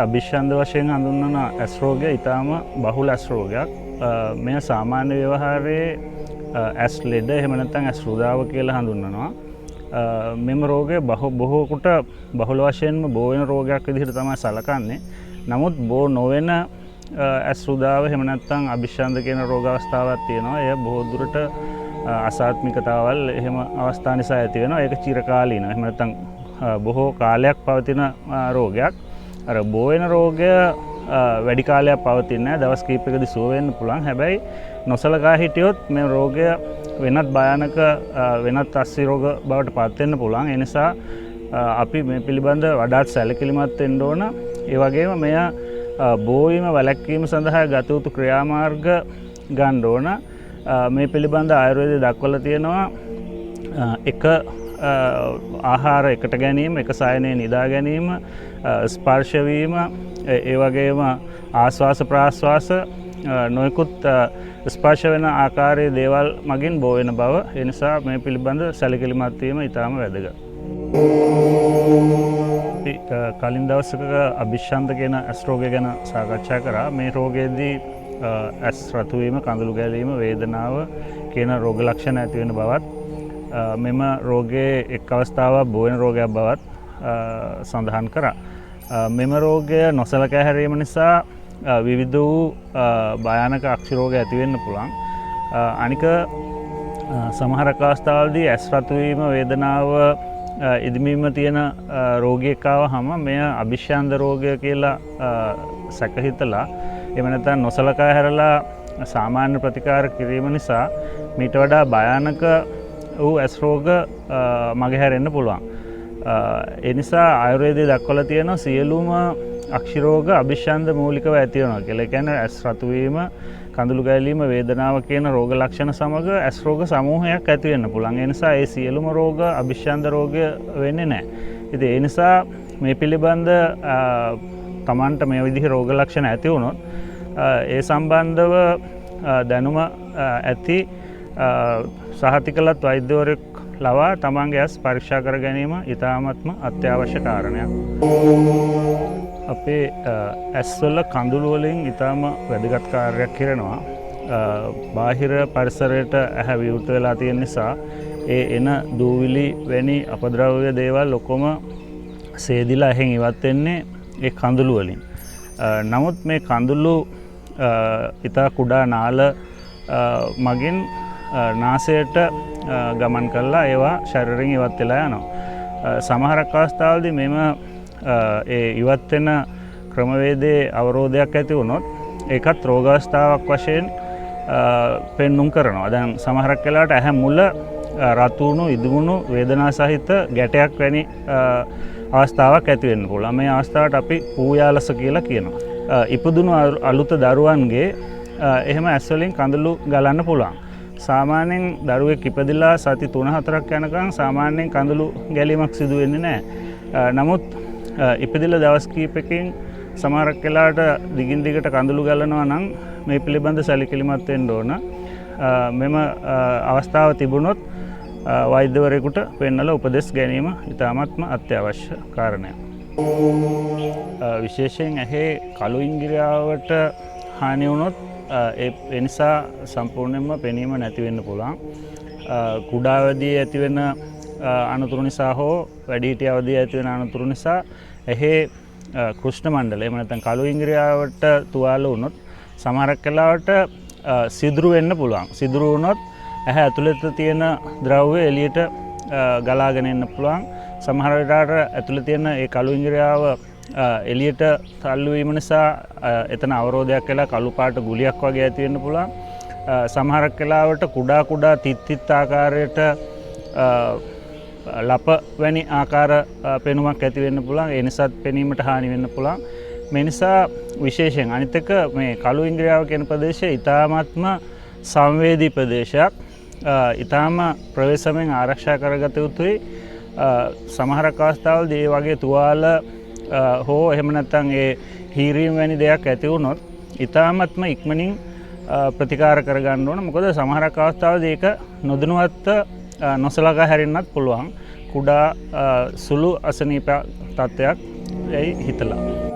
අභිෂ්ඡන්ද වශයෙන් හඳුන්වන ඇස් රෝගය ඊටාම බහුල ඇස් රෝගයක්. මෙය සාමාන්‍ය ව්‍යවහාරයේ ඇස් ලෙඩ එහෙම නැත්නම් ඇස් රුදාව කියලා හඳුන්වනවා. මෙම රෝගය බොහෝකට බහුල වශයෙන්ම බෝ වෙන රෝගයක් විදිහට තමයි සැලකන්නේ. නමුත් බෝ නොවන ඇස් රුදාව එහෙම නැත්නම් අභිෂ්ඡන්ද කියන රෝග අවස්ථාවක් තියෙනවා. එය බොහෝ දුරට අසාත්මිකතාවල් එහෙම අවස්ථා නිසා ඇති වෙනවා. ඒක චිරකාලීන. එහෙම නැත්නම් බොහෝ කාලයක් පවතින රෝගයක්. අර බෝ වෙන රෝගය වැඩි කාලයක් පවතින්නේ නැහැ. දවස් කිහිපයකදී සුව වෙන්න පුළුවන්. හැබැයි නොසලකා හිටියොත් මේ රෝගය වෙනත් භයානක වෙනත් අස්සි රෝග බවට පත් වෙන්න පුළුවන්. ඒ නිසා අපි මේ පිළිබඳ වඩාත් සැලකිලිමත් වෙන්න ඕන. ඒ වගේම මෙය බෝ වීම වැළැක්වීම සඳහා ගත යුතු ක්‍රියාමාර්ග ගන්න ඕන. මේ පිළිබඳ ආයුර්වේදයේ දක්වලා තියෙනවා එක ආහාර එකට ගැනීම, එක සයනයේ නිදා ගැනීම, ස්පර්ශ වීම, ඒ වගේම ආස්වාස ප්‍රාස්වාස නොයෙකුත් ස්පර්ශ වෙන ආකාරයේ දේවල් මගින් බෝ වෙන බව. ඒ නිසා මේ පිළිබඳ සැලකිලිමත් වීම ඉතාම වැදගත්. කලින් දවසක අභිෂ්ඡන්ද කියන ඇස් රෝගය ගැන සාකච්ඡා කරා. මේ රෝගයේදී ඇස් රතු වීම, කඳුළු ගැලීම, වේදනාව කියන රෝග ලක්ෂණ ඇති වෙන බවත්, මෙම රෝගයේ එක් අවස්ථාවක් බෝ වෙන රෝගයක් බවත් සඳහන් කරා. මෙම රෝගය නොසලකා හැරීම නිසා විවිධ වූ භයානක අක්ෂි රෝග ඇති වෙන්න පුළුවන්. අනික සමහර අවස්ථාවලදී ඇස් රතු වීම, වේදනාව, ඉදිමීම තියෙන රෝගියෙක් ආවහම මෙය අභිෂ්ඡන්ද රෝගය කියලා සැක හිතලා එහෙම නැත්නම් නොසලකා හැරලා සාමාන්‍ය ප්‍රතිකාර කිරීම නිසා මීට වඩා භයානක වූ ඇස් රෝග මගහැරෙන්න පුළුවන්. ඒ නිසා ආයුර්වේදයේ දක්වලා තියෙන සියලුම අක්ෂි රෝග අභිෂ්ඡන්ද මූලිකව ඇති වෙනවා කියලා. ඒ කියන්නේ ඇස් රතු වීම, කඳුළු ගැලීම, වේදනාව කියන රෝග ලක්ෂණ සමග ඇස් රෝග සමූහයක් ඇති වෙන්න පුළුවන්. ඒ නිසා ඒ සියලුම රෝග අභිෂ්ඡන්ද රෝගය වෙන්නේ නැහැ. ඉතින් ඒ නිසා මේ පිළිබඳ තමන්ට මේ විදිහේ රෝග ලක්ෂණ ඇති වුණොත් ඒ සම්බන්ධව දැනුම ඇති සහතිකලත් වෛද්‍යවරයෙක් ලවා තමන්ගේ ඇස් පරීක්ෂා කර ගැනීම ඉතාමත්ම අත්‍යවශ්‍ය කාරණයක්. අපේ ඇස්වල කඳුළු වලින් ඉතාම වැදගත් කාර්යයක් කරනවා. බාහිර පරිසරයට ඇහැ විවෘත වෙලා තියෙන නිසා ඒ එන දූවිලි වැනි අපද්‍රව්‍ය දේවල් ඔක්කොම සේදිලා එහෙන් ඉවත් වෙන්නේ ඒ කඳුළු වලින්. නමුත් මේ කඳුළු ඉතා කුඩා නාල මගින් නාසයට ගමන් කරලා ඒවා ශරීරයෙන් ඉවත් වෙලා යනවා. සමහරක් අවස්ථාවලදී මෙම ඒ ඉවත් වෙන ක්‍රමවේදයේ අවරෝධයක් ඇති වුණොත් ඒකත් රෝග අවස්ථාවක් වශයෙන් පෙන්눔 කරනවා. දැන් සමහරක් වෙලාවට ඇහැ මුල රතු වුණු, ඉදුණු, වේදනා සහිත ගැටයක් වැනි අවස්ථාවක් ඇති වෙන්න පුළුවන්. මේ අවස්ථාවට අපි පූයාලස කියලා කියනවා. ඉපදුණු අලුත දරුවන්ගේ එහෙම ඇස් වලින් කඳුළු ගලන්න පුළුවන්. සාමාන්‍යයෙන් දරුවෙක් ඉපදිලා සති 3-4ක් යනකම් සාමාන්‍යයෙන් කඳුළු ගැලීමක් සිදු වෙන්නේ නැහැ. නමුත් ඉපදිලා දවස් කිහිපකින් සමහරක් වෙලාවට දිගින් දිගට කඳුළු ගලනවා නම් මේ පිළිබඳ සැලකිලිමත් වෙන්න ඕන. මෙම අවස්ථාව තිබුණොත් වෛද්‍යවරයෙකුට පෙන්නලා උපදෙස් ගැනීම ඉතාමත්ම අත්‍යවශ්‍ය කාරණයක්. විශේෂයෙන් ඇහි කළු ඉංගිරියාවට හානි වුණොත් ඒ නිසා සම්පූර්ණයෙන්ම පෙනීම නැති වෙන්න පුළුවන්. කුඩා අවදී ඇති වෙන අනතුරු නිසා හෝ වැඩිහිටි අවදී ඇති වෙන අනතුරු නිසා ඇහි කෘෂ්ණ මණ්ඩලය එහෙම නැත්නම් කළු ඉංගිරියාවට තුවාල වුණොත් සමහරක් වෙලාවට සිදුරු වෙන්න පුළුවන්. සිදුරු වුණොත් ඇහැ ඇතුළත තියෙන ද්‍රව්‍ය එළියට ගලාගෙන එන්න පුළුවන්. සමහර වෙලාවට ඇතුළේ තියෙන ඒ කළු ඉංගිරියාව එළියට තල්ලු වීම නිසා එතන අවරෝධයක් වෙලා කළු පාට ගුලියක් වගේ ඇති වෙන්න පුළුවන්. සමහරක් වෙලාවට කුඩා තිත් ආකාරයට ලප වැනි ආකාර පෙනුමක් ඇති වෙන්න පුළුවන්. ඒ නිසාත් පෙනීමට හානි වෙන්න පුළුවන්. මේ නිසා විශේෂයෙන් අනිත් එක මේ කළු ඉංගිරියාව කියන ප්‍රදේශය ඉතාමත්ම සංවේදී ප්‍රදේශයක්. ඉතාම ප්‍රවේශමෙන් ආරක්ෂා කරගත යුතුයි. සමහරක් අවස්ථාවලදී මේ වගේ තුවාල හෝ එහෙම නැත්නම් ඒ හීරීම් වැනි දෙයක් ඇති වුණොත් ඉතාමත්ම ඉක්මනින් ප්‍රතිකාර කරගන්න ඕන. මොකද සමහරක් අවස්ථාවලදී ඒක නොදැනුවත්ව නොසලකා හැරෙන්නත් පුළුවන්. කුඩා සුළු අසනීප තත්ත්වයක් යයි හිතලා.